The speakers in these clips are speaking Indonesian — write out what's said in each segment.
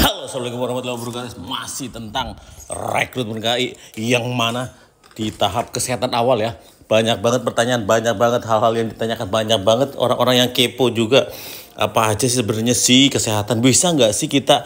Halo, assalamualaikum warahmatullahi wabarakatuh. Masih tentang rekrutmen KAI yang mana di tahap kesehatan awal ya. Banyak banget pertanyaan, banyak banget hal-hal yang ditanyakan, banyak banget orang-orang yang kepo juga. Apa aja sih sebenarnya sih kesehatan? Bisa nggak sih kita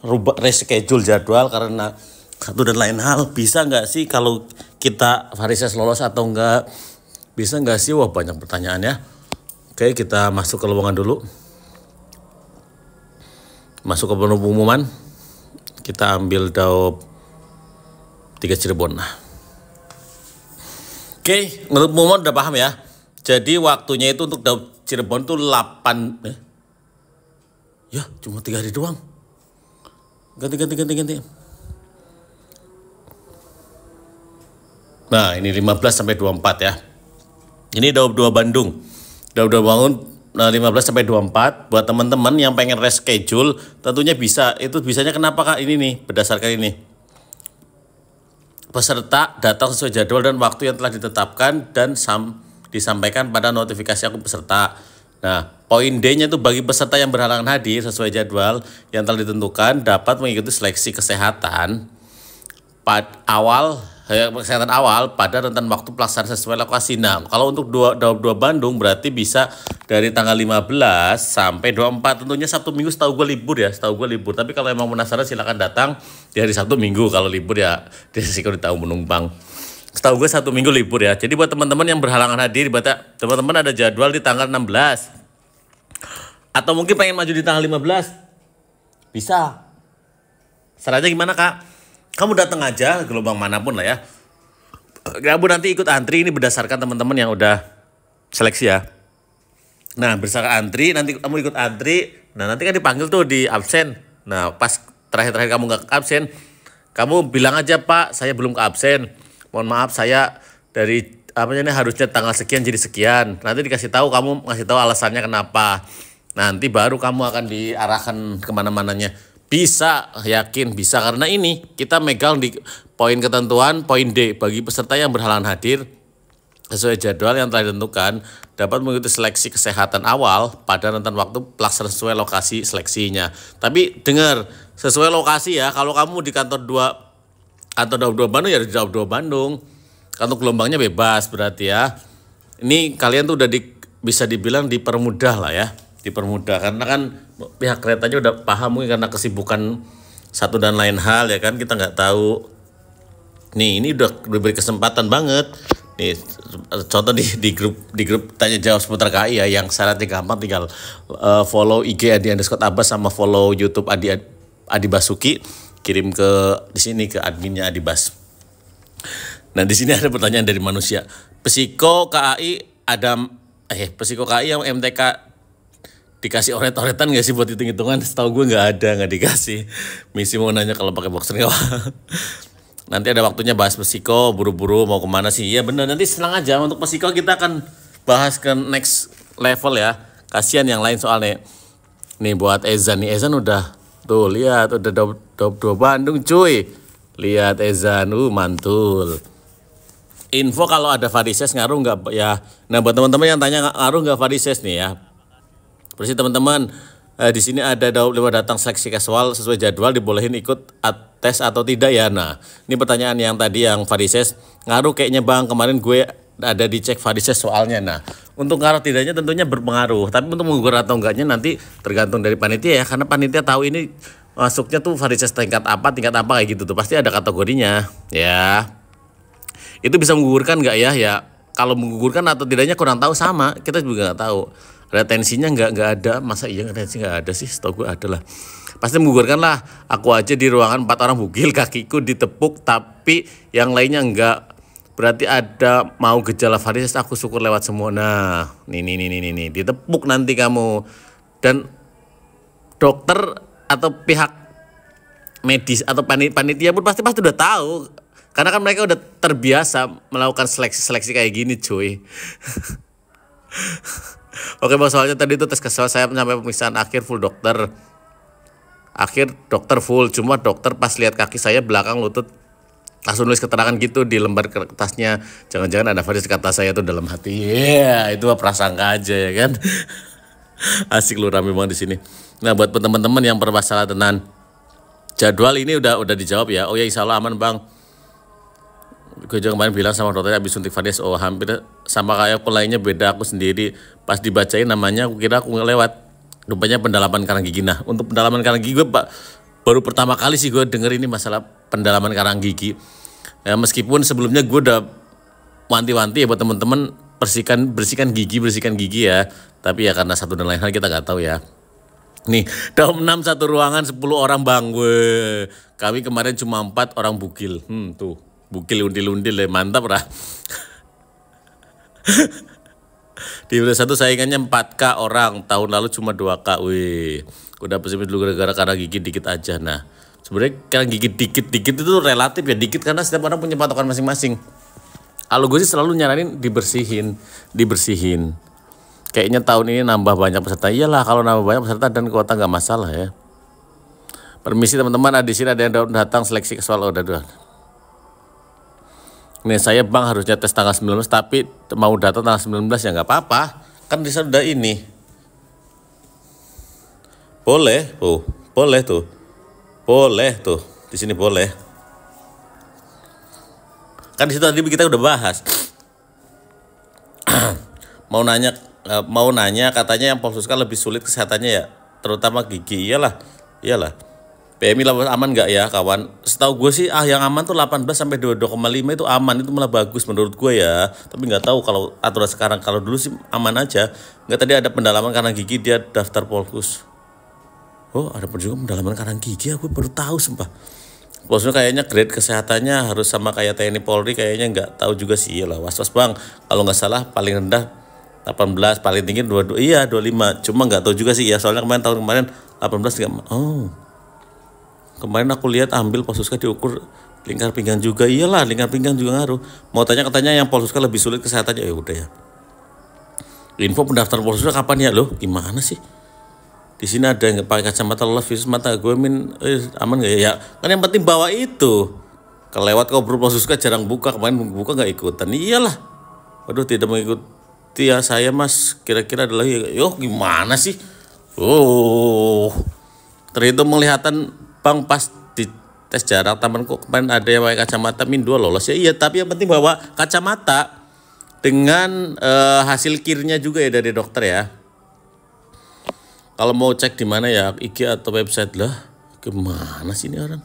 rubah reschedule jadwal karena satu dan lain hal? Bisa nggak sih kalau kita varises lolos atau enggak? Bisa nggak sih? Wah, banyak pertanyaan ya. Oke, kita masuk ke lowongan dulu. Masuk ke pengumuman, kita ambil Daop 3 Cirebon. Oke, menurut pengumuman udah paham ya. Jadi waktunya itu untuk Daop Cirebon tuh 8 ya cuma 3 hari doang. Ganti. Nah, ini 15 sampai 24 ya. Ini Daop 2 Bandung. Daop 2 Bangun 15 sampai 24 buat teman-teman yang pengen reschedule tentunya bisa. Itu bisanya kenapa Kak? Ini nih, berdasarkan ini. Peserta datang sesuai jadwal dan waktu yang telah ditetapkan dan disampaikan pada notifikasi akun peserta. Nah, poin D-nya itu bagi peserta yang berhalangan hadir sesuai jadwal yang telah ditentukan dapat mengikuti seleksi kesehatan kesehatan awal pada rentan waktu pelaksanaan sesuai lokasi. Nah, kalau untuk Daop 2 Bandung berarti bisa dari tanggal 15 sampai 24. Tentunya Sabtu Minggu setahu gue libur ya, Tapi kalau emang penasaran silakan datang di hari Sabtu Minggu. Kalau libur ya risiko ditanggung penumpang. Setahu gue Sabtu Minggu libur ya. Jadi buat teman-teman yang berhalangan hadir, teman-teman ada jadwal di tanggal 16. Atau mungkin pengen maju di tanggal 15. Bisa. Caranya gimana Kak? Kamu datang aja gelombang manapun lah ya. Kamu nanti ikut antri, ini berdasarkan teman-teman yang udah seleksi ya. Nah, berdasarkan antri, nanti kamu ikut antri. Nah, nanti kan dipanggil tuh di absen. Nah, pas terakhir kamu nggak ke absen, kamu bilang aja Pak, saya belum ke absen. Mohon maaf, saya dari harusnya tanggal sekian jadi sekian. Nanti dikasih tahu, kamu ngasih tahu alasannya kenapa. Nanti baru kamu akan diarahkan kemana-mananya. Bisa, yakin bisa, karena ini kita megang di poin ketentuan poin D bagi peserta yang berhalangan hadir sesuai jadwal yang telah ditentukan dapat mengikuti seleksi kesehatan awal pada rentan waktu pelaksanaan sesuai lokasi seleksinya. Tapi dengar, sesuai lokasi ya. Kalau kamu di kantor 2 atau Daop 2 Bandung ya di Daop 2 Bandung. Kantor gelombangnya bebas berarti ya. Ini kalian tuh udah bisa dibilang dipermudah lah ya. Dipermudah karena kan pihak keretanya udah paham mungkin karena kesibukan satu dan lain hal ya kan, kita nggak tahu. Nih, ini udah diberi kesempatan banget. Nih, contoh di grup tanya jawab seputar KAI ya, yang syaratnya gampang, tinggal follow IG @adi_abbas sama follow YouTube Adi Basuki, kirim di sini ke adminnya Adibas. Nah, di sini ada pertanyaan dari manusia. Psiko KAI yang MTK dikasih oret-oretan gak sih buat hitung-hitungan? Setahu gue nggak dikasih. Misi mau nanya kalau pakai boxer nggak. Nanti ada waktunya bahas psiko, buru-buru mau kemana sih? Ya bener, nanti senang aja. Untuk psiko kita akan bahas ke next level ya. Kasihan yang lain soalnya. Nih buat Ezan nih, Ezan udah tuh lihat udah Daop 2 Bandung cuy. Lihat Ezan, mantul. Info kalau ada varises ngaruh nggak ya? Nah buat teman-teman yang tanya ngaruh nggak varises nih ya. Berarti teman-teman di sini ada Daop 5 datang seleksi casual sesuai jadwal dibolehin ikut tes atau tidak ya. Nah, ini pertanyaan yang tadi yang varises ngaruh kayaknya Bang, kemarin gue ada dicek varises soalnya. Nah, untuk ngaruh tidaknya tentunya berpengaruh, tapi untuk menggugur atau enggaknya nanti tergantung dari panitia ya, karena panitia tahu ini masuknya tuh varises tingkat apa kayak gitu tuh, pasti ada kategorinya ya. Itu bisa menggugurkan enggak ya? Ya, kalau menggugurkan atau tidaknya kurang tahu, sama kita juga nggak tahu. Retensinya nggak ada, masa iya retensi nggak ada sih? Setahu gue ada lah. Pasti menggugurkan lah. Aku aja di ruangan 4 orang bugil, kakiku ditepuk tapi yang lainnya enggak. Berarti ada mau gejala varises, aku syukur lewat semua. Nah, nih ditepuk nanti kamu. Dan dokter atau pihak medis atau panitia pun pasti udah tahu. Karena kan mereka udah terbiasa melakukan seleksi kayak gini cuy. Oke Bang, soalnya tadi itu tes casual saya sampai pemeriksaan akhir full dokter. Dokter full, cuma dokter pas lihat kaki saya belakang lutut langsung nulis keterangan gitu di lembar kertasnya. Jangan-jangan ada varises, kata saya tuh dalam hati. Itu prasangka aja ya kan. Asik lu rame banget di sini. Nah, buat teman-teman yang bermasalah tentang jadwal ini udah dijawab ya. Oh ya, insya Allah aman bang. Gue juga kemarin bilang sama dokternya habis suntik varias, oh hampir sama kayak aku lainnya, beda aku sendiri. Pas dibacain namanya aku kira aku ngelewat. Rupanya pendalaman karang gigi. Nah, untuk pendalaman karang gigi gue baru pertama kali sih gue denger ini masalah pendalaman karang gigi. Ya, meskipun sebelumnya gue udah wanti-wanti ya buat teman-teman bersihkan gigi ya. Tapi ya karena satu dan lain hal kita nggak tahu ya. Nih, dalam 6 satu ruangan 10 orang bang. Weh. Kami kemarin cuma 4 orang bugil. Tuh. Bukil undil-undil ya, mantap lah. Di udah satu saingannya 4K orang, tahun lalu cuma 2K. Wih, udah pesimis dulu gara-gara karang gigi dikit aja. Nah, sebenarnya karang gigi dikit itu relatif ya, dikit karena setiap orang punya patokan masing-masing. Kalau gue sih selalu nyaranin dibersihin. Kayaknya tahun ini nambah banyak peserta. Iyalah, kalau nambah banyak peserta dan kuota nggak masalah ya. Permisi teman-teman, di sini ada yang datang seleksi soal udah. Nih saya bang harusnya tes tanggal 19 tapi mau datang tanggal 19 ya nggak apa-apa. Kan di sana udah ini. Boleh tuh. Di sini boleh. Kan di situ tadi kita udah bahas. mau nanya katanya yang Polsuska lebih sulit kesehatannya ya, terutama gigi. Iyalah. PMI aman nggak ya kawan? Setahu gue sih yang aman tuh 18 sampai 22,5 itu aman, itu malah bagus menurut gue ya. Tapi nggak tahu kalau aturan sekarang. Kalau dulu sih aman aja. Nggak, tadi ada pendalaman karang gigi dia daftar Polhus. Oh ada juga pendalaman karang gigi, aku baru tahu sumpah. Polhusnya kayaknya grade kesehatannya harus sama kayak TNI Polri, kayaknya nggak tahu juga sih lah. Was-was bang, kalau nggak salah paling rendah 18, paling tinggi 22, iya 25. Cuma nggak tahu juga sih ya, soalnya tahun kemarin 18 nggak. Kemarin aku lihat ambil Polsuska diukur lingkar pinggang juga. Iyalah, lingkar pinggang juga ngaruh. Mau katanya yang Polsuska lebih sulit kesehatannya. Ya udah ya. Info pendaftaran Polsuska kapan ya loh? Gimana sih? Di sini ada yang pakai kacamata lelah virus mata gue aman nggak ya? Kan yang penting bawa itu. Kelewat ngobrol Polsuska jarang buka, kemarin buka nggak ikutan. Iyalah. Waduh, tidak mengikuti ya saya mas. Kira-kira adalah gimana sih? Terhitung melihatan bang pas di tes jarak temanku kemarin ada yang pakai kacamata min 2 lolos ya. Iya, tapi yang penting bawa kacamata dengan hasil kirnya juga ya dari dokter ya. Kalau mau cek di mana ya, IG atau website lah. Gimana sih ini orang?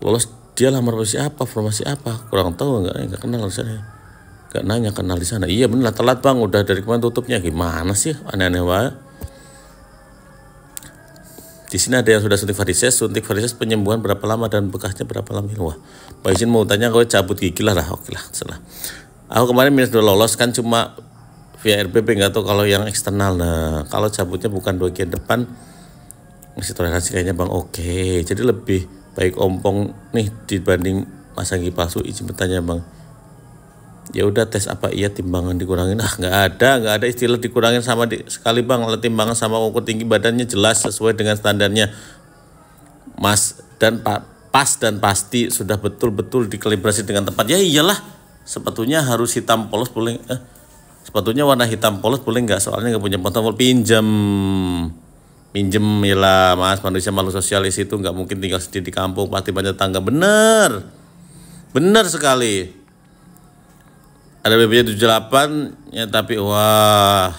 Lolos dia lamar formasi apa? Kurang tahu, enggak kenal di sana. Enggak nanya kenal di sana. Iya benar telat bang, udah dari kemarin tutupnya. Gimana sih? Aneh-aneh banget. Di sini ada yang sudah suntik varises penyembuhan berapa lama dan bekasnya berapa lama? Wah, Pak izin mau tanya, gue cabut gigi lah. Oke lah, salah. Aku kemarin minus 2 lolos kan cuma via RBP, nggak tahu kalau yang eksternal. Nah, kalau cabutnya bukan bagian depan, masih toleransi kayaknya bang. Oke, jadi lebih baik ompong nih dibanding masang gigi palsu. Izin bertanya bang. Ya udah tes apa iya timbangan dikurangin? Nggak ada istilah dikurangin sama sekali bang. Timbangan sama ukur tinggi badannya jelas sesuai dengan standarnya mas, dan pas dan pasti sudah betul-betul dikalibrasi dengan tepat. Ya iyalah, sepatunya harus hitam polos boleh, sepatunya warna hitam polos boleh nggak? Soalnya nggak punya pantofel. Pinjem ya lah mas, manusia makhluk sosialis itu nggak mungkin tinggal sendiri di kampung, pasti banyak tangga. Bener sekali. Ada BB-nya 78 ya, tapi wah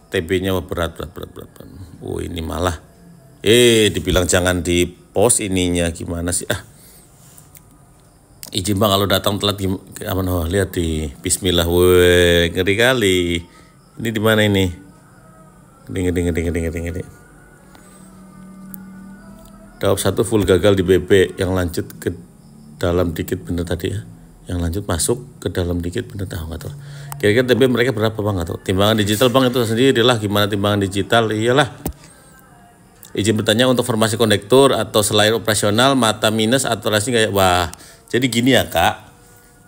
TB-nya berat. Oh ini malah dibilang jangan di post ininya, gimana sih? Izin bang kalau datang telat gimana? Lihat di Bismillah, woi ngeri kali. Ini di mana ini? Ngeri. Dawab 1 full gagal di BB, yang lanjut ke dalam dikit bener tadi ya. Yang lanjut masuk ke dalam dikit bener, tahu nggak tahu. Kira-kira TB mereka berapa bang? Atau timbangan digital bang itu sendirilah, gimana timbangan digital? Iyalah. Izin bertanya untuk formasi kondektur atau selain operasional mata minus atau rasi kayak wah. Jadi gini ya kak,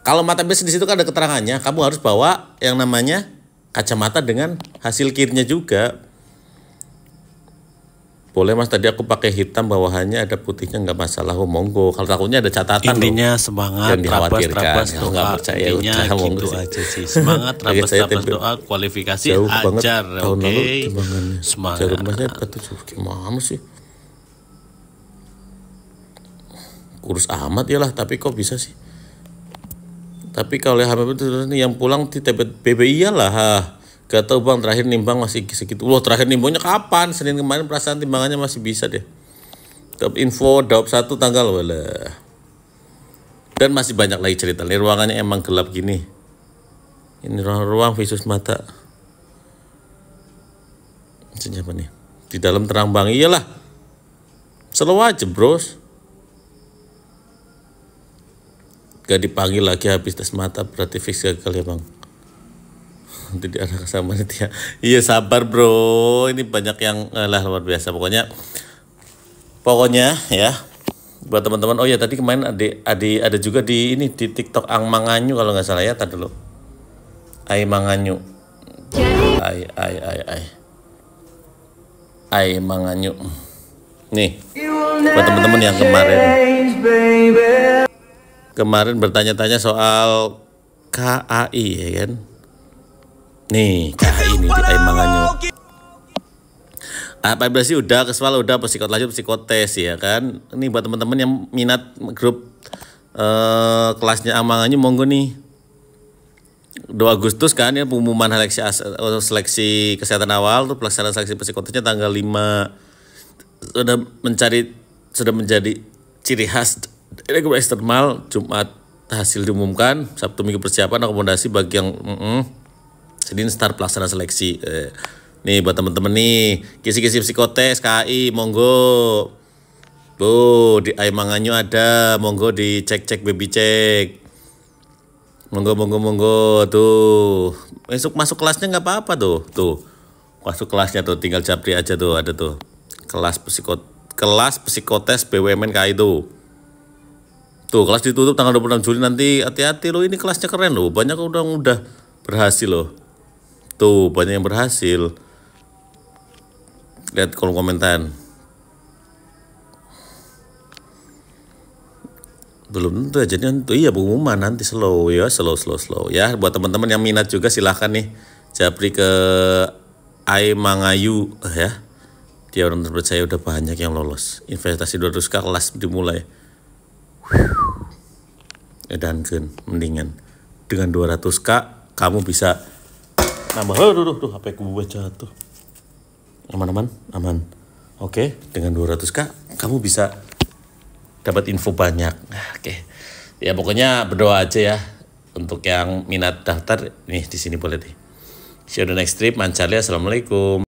kalau mata minus di situ kan ada keterangannya, kamu harus bawa yang namanya kacamata dengan hasil kirnya juga. Boleh Mas, tadi aku pakai hitam bawahannya ada putihnya nggak masalah, monggo. Kalau takutnya ada catatan intinya semangat, trabas doa, nggak percaya intinya udah, gitu aja sih. Semangat, trabas doa, kualifikasi ajar, oke. Semangat. Jarum Masnya 47, gimana sih? Kurus amat ya lah, tapi kok bisa sih? Tapi kalau HMP itu yang pulang di BBI lah. Gak tau bang, terakhir nimbang masih segitu. Loh, terakhir nimbangnya kapan? Senin kemarin perasaan timbangannya masih bisa deh. Dapat info, dapat 1 tanggal, walah. Dan masih banyak lagi cerita. Ini ruangannya emang gelap gini. Ini ruang visus mata. Siapa nih? Di dalam terang bang, iyalah. Slow aja bros. Gak dipanggil lagi habis tes mata, berarti fix gagal ya bang. Jadi anak sama ya. Iya sabar bro, ini banyak yang luar biasa. Pokoknya ya buat teman-teman. Oh ya tadi kemarin ada juga di ini di TikTok Ang Manganyu kalau nggak salah ya. Tadi dulu Ai Manganyu. Ai Manganyu. Nih buat teman-teman yang kemarin bertanya-tanya soal KAI ya kan. Nih KAI ini di Ai Manganyu. Apa sih udah keswal udah lanjut psikotes ya kan. Ini buat teman-teman yang minat grup kelasnya Ang Manganyu monggo nih. 2 Agustus kan ya pengumuman seleksi kesehatan awal tuh, pelaksanaan seleksi psikotesnya tanggal 5. Sudah menjadi ciri khas dari grup eksternal. Jumat hasil diumumkan, Sabtu Minggu persiapan akomodasi bagi yang Senin start pelaksanaan seleksi. Nih buat temen-temen nih, kisi-kisi psikotes KAI monggo. Di Ai Manganyu ada, monggo dicek baby cek. Monggo tuh. Masuk kelasnya nggak apa-apa tuh. Masuk kelasnya tuh, tinggal japri aja tuh, ada tuh. Kelas psikotes BUMN KAI tuh. Tuh, kelas ditutup tanggal 26 Juli nanti, hati-hati loh, ini kelasnya keren loh. Banyak udah berhasil loh. Tuh, banyak yang berhasil. Lihat kolom komentar. Belum tentu aja iya pengumuman nanti slow ya. Buat teman-teman yang minat juga silahkan nih japri ke Ai Manganyu ya. Dia orang terpercaya, udah banyak yang lolos. Investasi 200k kelas dimulai. Edankeun mendingan dengan 200k kamu bisa nambah. Aduh, HP ku jatuh. Aman. Oke, dengan 200k kamu bisa dapat info banyak. Oke. Ya pokoknya berdoa aja ya untuk yang minat daftar nih di sini boleh deh. See you on the next trip. Mancali, assalamualaikum.